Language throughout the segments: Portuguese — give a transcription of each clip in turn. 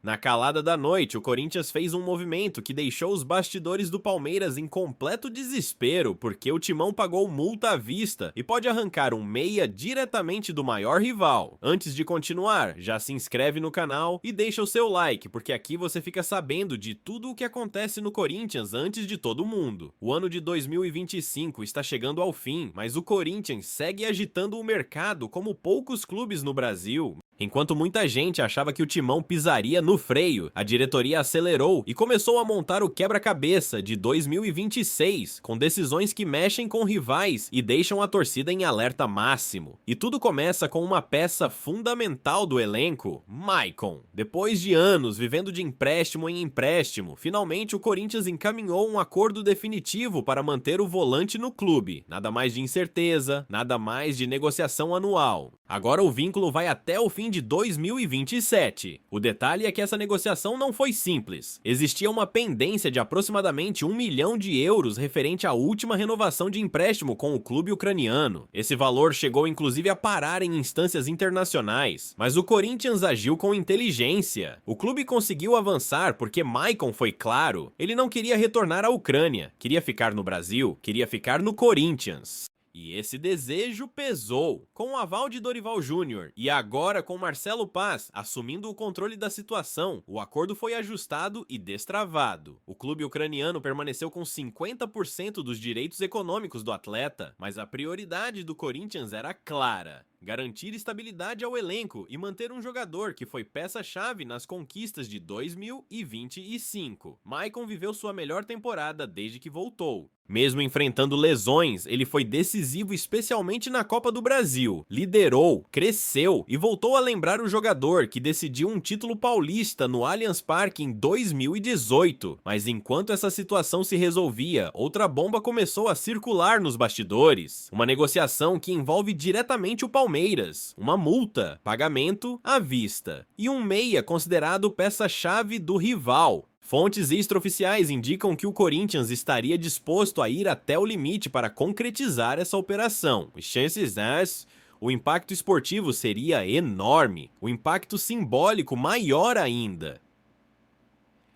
Na calada da noite, o Corinthians fez um movimento que deixou os bastidores do Palmeiras em completo desespero, porque o Timão pagou multa à vista e pode arrancar um meia diretamente do maior rival. Antes de continuar, já se inscreve no canal e deixa o seu like, porque aqui você fica sabendo de tudo o que acontece no Corinthians antes de todo mundo. O ano de 2025 está chegando ao fim, mas o Corinthians segue agitando o mercado como poucos clubes no Brasil. Enquanto muita gente achava que o Timão pisaria no freio, a diretoria acelerou e começou a montar o quebra-cabeça de 2026, com decisões que mexem com rivais e deixam a torcida em alerta máximo. E tudo começa com uma peça fundamental do elenco, Maicon. Depois de anos vivendo de empréstimo em empréstimo, finalmente o Corinthians encaminhou um acordo definitivo para manter o volante no clube. Nada mais de incerteza, nada mais de negociação anual. Agora o vínculo vai até o fim de 2027. O detalhe é que essa negociação não foi simples. Existia uma pendência de aproximadamente 1 milhão de euros referente à última renovação de empréstimo com o clube ucraniano. Esse valor chegou inclusive a parar em instâncias internacionais, mas o Corinthians agiu com inteligência. O clube conseguiu avançar porque Maicon foi claro. Ele não queria retornar à Ucrânia, queria ficar no Brasil, queria ficar no Corinthians. E esse desejo pesou. Com o aval de Dorival Júnior e agora com Marcelo Paz assumindo o controle da situação, o acordo foi ajustado e destravado. O clube ucraniano permaneceu com 50% dos direitos econômicos do atleta, mas a prioridade do Corinthians era clara: garantir estabilidade ao elenco e manter um jogador que foi peça-chave nas conquistas de 2025. Maicon viveu sua melhor temporada desde que voltou. Mesmo enfrentando lesões, ele foi decisivo especialmente na Copa do Brasil. Liderou, cresceu e voltou a lembrar o jogador que decidiu um título paulista no Allianz Parque em 2018. Mas enquanto essa situação se resolvia, outra bomba começou a circular nos bastidores. Uma negociação que envolve diretamente o Palmeiras, uma multa, pagamento à vista e um meia considerado peça-chave do rival. Fontes extraoficiais indicam que o Corinthians estaria disposto a ir até o limite para concretizar essa operação. O impacto esportivo seria enorme, o impacto simbólico maior ainda.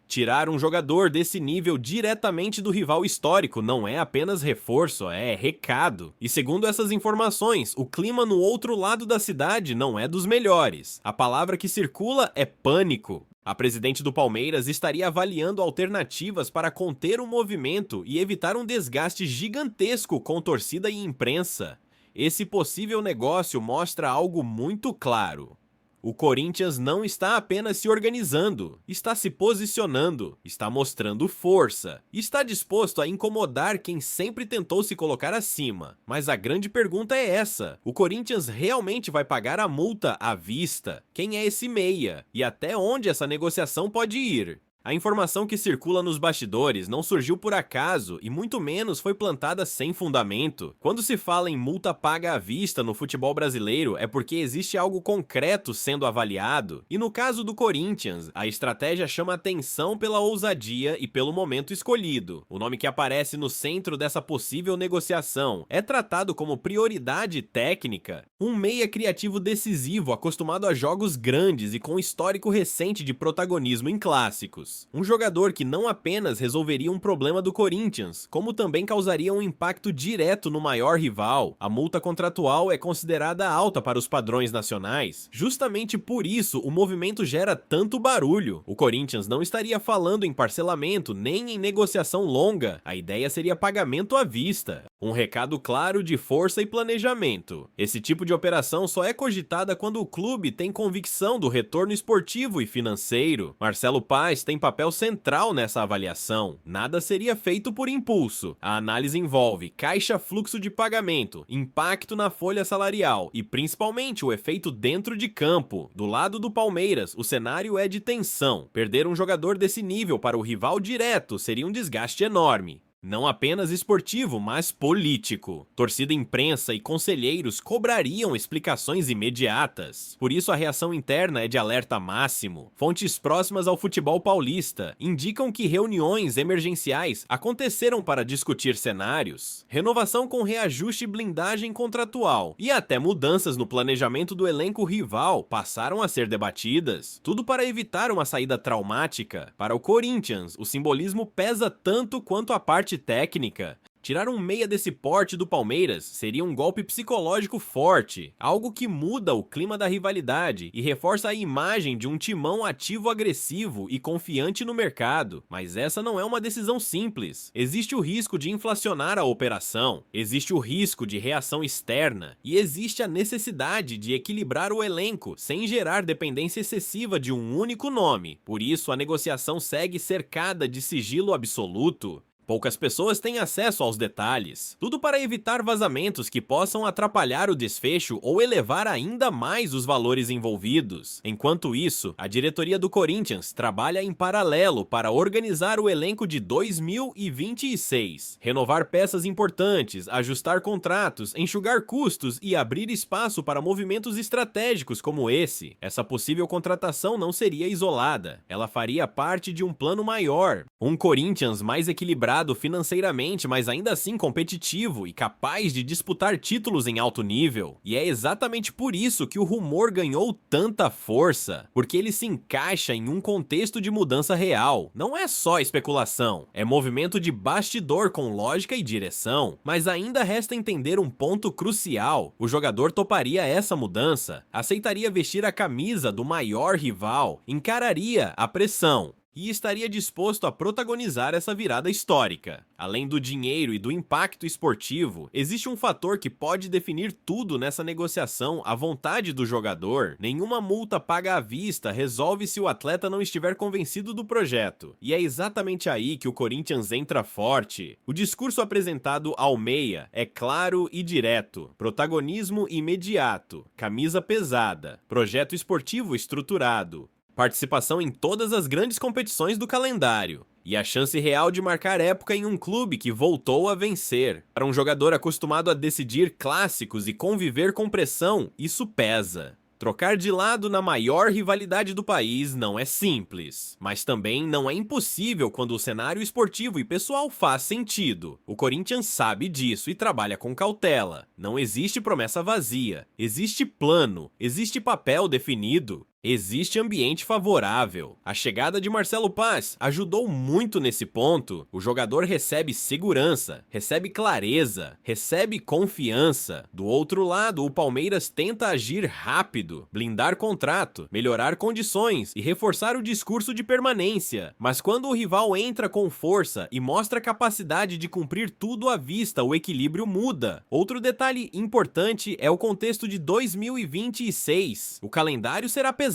Tirar um jogador desse nível diretamente do rival histórico não é apenas reforço, é recado. E segundo essas informações, o clima no outro lado da cidade não é dos melhores. A palavra que circula é pânico. A presidente do Palmeiras estaria avaliando alternativas para conter o movimento e evitar um desgaste gigantesco com torcida e imprensa. Esse possível negócio mostra algo muito claro. O Corinthians não está apenas se organizando, está se posicionando, está mostrando força, está disposto a incomodar quem sempre tentou se colocar acima. Mas a grande pergunta é essa: o Corinthians realmente vai pagar a multa à vista? Quem é esse meia? E até onde essa negociação pode ir? A informação que circula nos bastidores não surgiu por acaso e muito menos foi plantada sem fundamento. Quando se fala em multa paga à vista no futebol brasileiro é porque existe algo concreto sendo avaliado. E no caso do Corinthians, a estratégia chama atenção pela ousadia e pelo momento escolhido. O nome que aparece no centro dessa possível negociação é tratado como prioridade técnica. Um meia criativo decisivo acostumado a jogos grandes e com histórico recente de protagonismo em clássicos. Um jogador que não apenas resolveria um problema do Corinthians, como também causaria um impacto direto no maior rival. A multa contratual é considerada alta para os padrões nacionais. Justamente por isso, o movimento gera tanto barulho. O Corinthians não estaria falando em parcelamento nem em negociação longa. A ideia seria pagamento à vista. Um recado claro de força e planejamento. Esse tipo de operação só é cogitada quando o clube tem convicção do retorno esportivo e financeiro. Marcelo Paz tem papel central nessa avaliação. Nada seria feito por impulso. A análise envolve caixa fluxo de pagamento, impacto na folha salarial e principalmente o efeito dentro de campo. Do lado do Palmeiras, o cenário é de tensão. Perder um jogador desse nível para o rival direto seria um desgaste enorme. Não apenas esportivo, mas político. Torcida, imprensa e conselheiros cobrariam explicações imediatas. Por isso a reação interna é de alerta máximo. Fontes próximas ao futebol paulista indicam que reuniões emergenciais aconteceram para discutir cenários, renovação com reajuste e blindagem contratual, e até mudanças no planejamento do elenco rival passaram a ser debatidas. Tudo para evitar uma saída traumática. Para o Corinthians, o simbolismo pesa tanto quanto a parte técnica. Tirar um meia desse porte do Palmeiras seria um golpe psicológico forte, algo que muda o clima da rivalidade e reforça a imagem de um timão ativo, agressivo e confiante no mercado. Mas essa não é uma decisão simples. Existe o risco de inflacionar a operação, existe o risco de reação externa e existe a necessidade de equilibrar o elenco sem gerar dependência excessiva de um único nome. Por isso, a negociação segue cercada de sigilo absoluto. Poucas pessoas têm acesso aos detalhes, tudo para evitar vazamentos que possam atrapalhar o desfecho ou elevar ainda mais os valores envolvidos. Enquanto isso, a diretoria do Corinthians trabalha em paralelo para organizar o elenco de 2026, renovar peças importantes, ajustar contratos, enxugar custos e abrir espaço para movimentos estratégicos como esse. Essa possível contratação não seria isolada, ela faria parte de um plano maior, um Corinthians mais equilibrado financeiramente, mas ainda assim competitivo e capaz de disputar títulos em alto nível. E é exatamente por isso que o rumor ganhou tanta força, porque ele se encaixa em um contexto de mudança real. Não é só especulação, é movimento de bastidor com lógica e direção. Mas ainda resta entender um ponto crucial. O jogador toparia essa mudança, aceitaria vestir a camisa do maior rival, encararia a pressão e estaria disposto a protagonizar essa virada histórica. Além do dinheiro e do impacto esportivo, existe um fator que pode definir tudo nessa negociação: a vontade do jogador. Nenhuma multa paga à vista resolve se o atleta não estiver convencido do projeto. E é exatamente aí que o Corinthians entra forte. O discurso apresentado ao meia é claro e direto: protagonismo imediato, camisa pesada, projeto esportivo estruturado, participação em todas as grandes competições do calendário e a chance real de marcar época em um clube que voltou a vencer. Para um jogador acostumado a decidir clássicos e conviver com pressão, isso pesa. Trocar de lado na maior rivalidade do país não é simples, mas também não é impossível quando o cenário esportivo e pessoal faz sentido. O Corinthians sabe disso e trabalha com cautela. Não existe promessa vazia, existe plano, existe papel definido. Existe ambiente favorável. A chegada de Marcelo Paz ajudou muito nesse ponto. O jogador recebe segurança, recebe clareza, recebe confiança. Do outro lado, o Palmeiras tenta agir rápido, blindar contrato, melhorar condições e reforçar o discurso de permanência. Mas quando o rival entra com força e mostra capacidade de cumprir tudo à vista, o equilíbrio muda. Outro detalhe importante é o contexto de 2026. O calendário será pesado.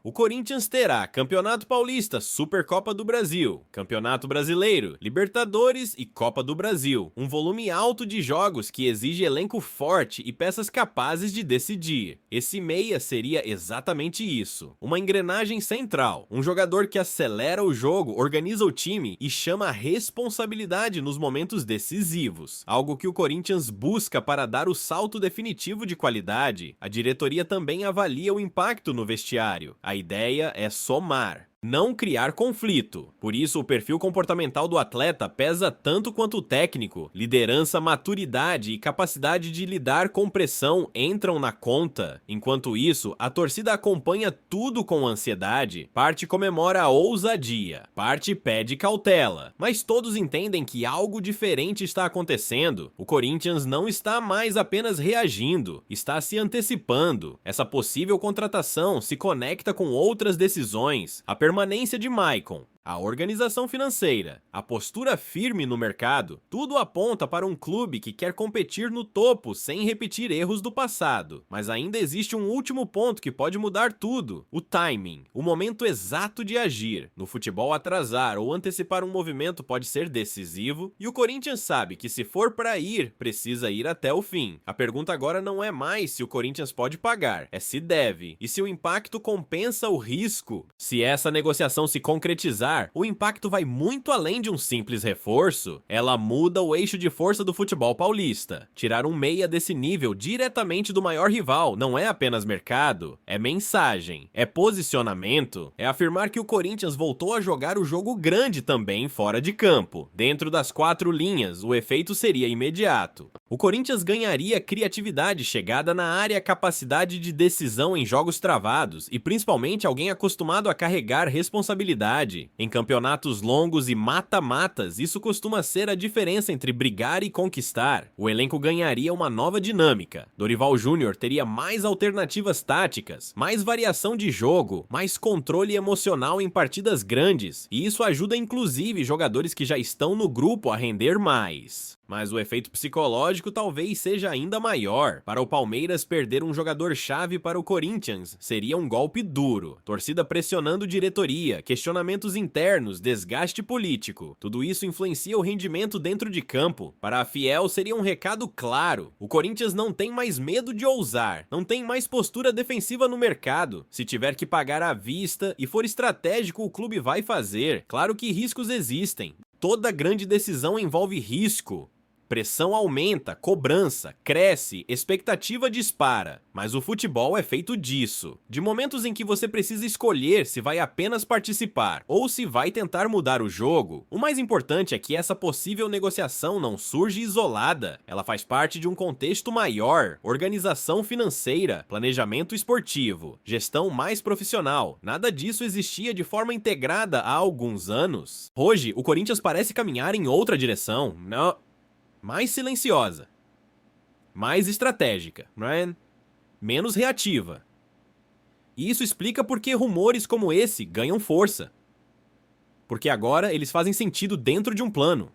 O Corinthians terá Campeonato Paulista, Supercopa do Brasil, Campeonato Brasileiro, Libertadores e Copa do Brasil. Um volume alto de jogos que exige elenco forte e peças capazes de decidir. Esse meia seria exatamente isso. Uma engrenagem central. Um jogador que acelera o jogo, organiza o time e chama a responsabilidade nos momentos decisivos. Algo que o Corinthians busca para dar o salto definitivo de qualidade. A diretoria também avalia o impacto no vestiário. A ideia é somar, não criar conflito. Por isso, o perfil comportamental do atleta pesa tanto quanto o técnico. Liderança, maturidade e capacidade de lidar com pressão entram na conta. Enquanto isso, a torcida acompanha tudo com ansiedade. Parte comemora a ousadia, parte pede cautela. Mas todos entendem que algo diferente está acontecendo. O Corinthians não está mais apenas reagindo, está se antecipando. Essa possível contratação se conecta com outras decisões. A permanência de Maicon, a organização financeira, a postura firme no mercado, tudo aponta para um clube que quer competir no topo sem repetir erros do passado. Mas ainda existe um último ponto que pode mudar tudo: o timing, o momento exato de agir. No futebol, atrasar ou antecipar um movimento pode ser decisivo, e o Corinthians sabe que se for para ir, precisa ir até o fim. A pergunta agora não é mais se o Corinthians pode pagar, é se deve, e se o impacto compensa o risco. Se essa negociação se concretizar, pensar, o impacto vai muito além de um simples reforço. Ela muda o eixo de força do futebol paulista. Tirar um meia desse nível diretamente do maior rival não é apenas mercado, é mensagem, é posicionamento, é afirmar que o Corinthians voltou a jogar o jogo grande também fora de campo. Dentro das 4 linhas, o efeito seria imediato. O Corinthians ganharia criatividade, chegada na área, capacidade de decisão em jogos travados e principalmente alguém acostumado a carregar responsabilidade. Em campeonatos longos e mata-matas, isso costuma ser a diferença entre brigar e conquistar. O elenco ganharia uma nova dinâmica. Dorival Júnior teria mais alternativas táticas, mais variação de jogo, mais controle emocional em partidas grandes, e isso ajuda inclusive jogadores que já estão no grupo a render mais. Mas o efeito psicológico talvez seja ainda maior. Para o Palmeiras, perder um jogador-chave para o Corinthians seria um golpe duro. Torcida pressionando diretoria, questionamentos internos, desgaste político. Tudo isso influencia o rendimento dentro de campo. Para a Fiel seria um recado claro. O Corinthians não tem mais medo de ousar, não tem mais postura defensiva no mercado. Se tiver que pagar à vista e for estratégico, o clube vai fazer. Claro que riscos existem. Toda grande decisão envolve risco. Pressão aumenta, cobrança, cresce, expectativa dispara. Mas o futebol é feito disso. De momentos em que você precisa escolher se vai apenas participar ou se vai tentar mudar o jogo, o mais importante é que essa possível negociação não surge isolada. Ela faz parte de um contexto maior, organização financeira, planejamento esportivo, gestão mais profissional. Nada disso existia de forma integrada há alguns anos. Hoje, o Corinthians parece caminhar em outra direção. Não. Mais silenciosa, mais estratégica, menos reativa. E isso explica por que rumores como esse ganham força. Porque agora eles fazem sentido dentro de um plano.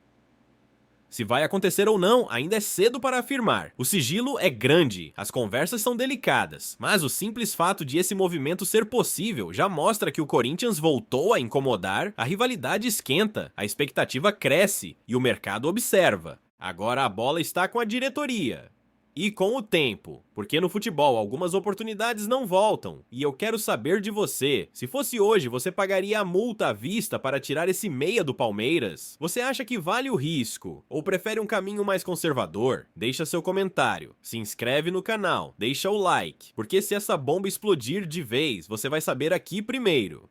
Se vai acontecer ou não, ainda é cedo para afirmar. O sigilo é grande, as conversas são delicadas, mas o simples fato de esse movimento ser possível já mostra que o Corinthians voltou a incomodar, a rivalidade esquenta, a expectativa cresce e o mercado observa. Agora a bola está com a diretoria. E com o tempo, porque no futebol algumas oportunidades não voltam, e eu quero saber de você, se fosse hoje você pagaria a multa à vista para tirar esse meia do Palmeiras? Você acha que vale o risco, ou prefere um caminho mais conservador? Deixa seu comentário, se inscreve no canal, deixa o like, porque se essa bomba explodir de vez, você vai saber aqui primeiro.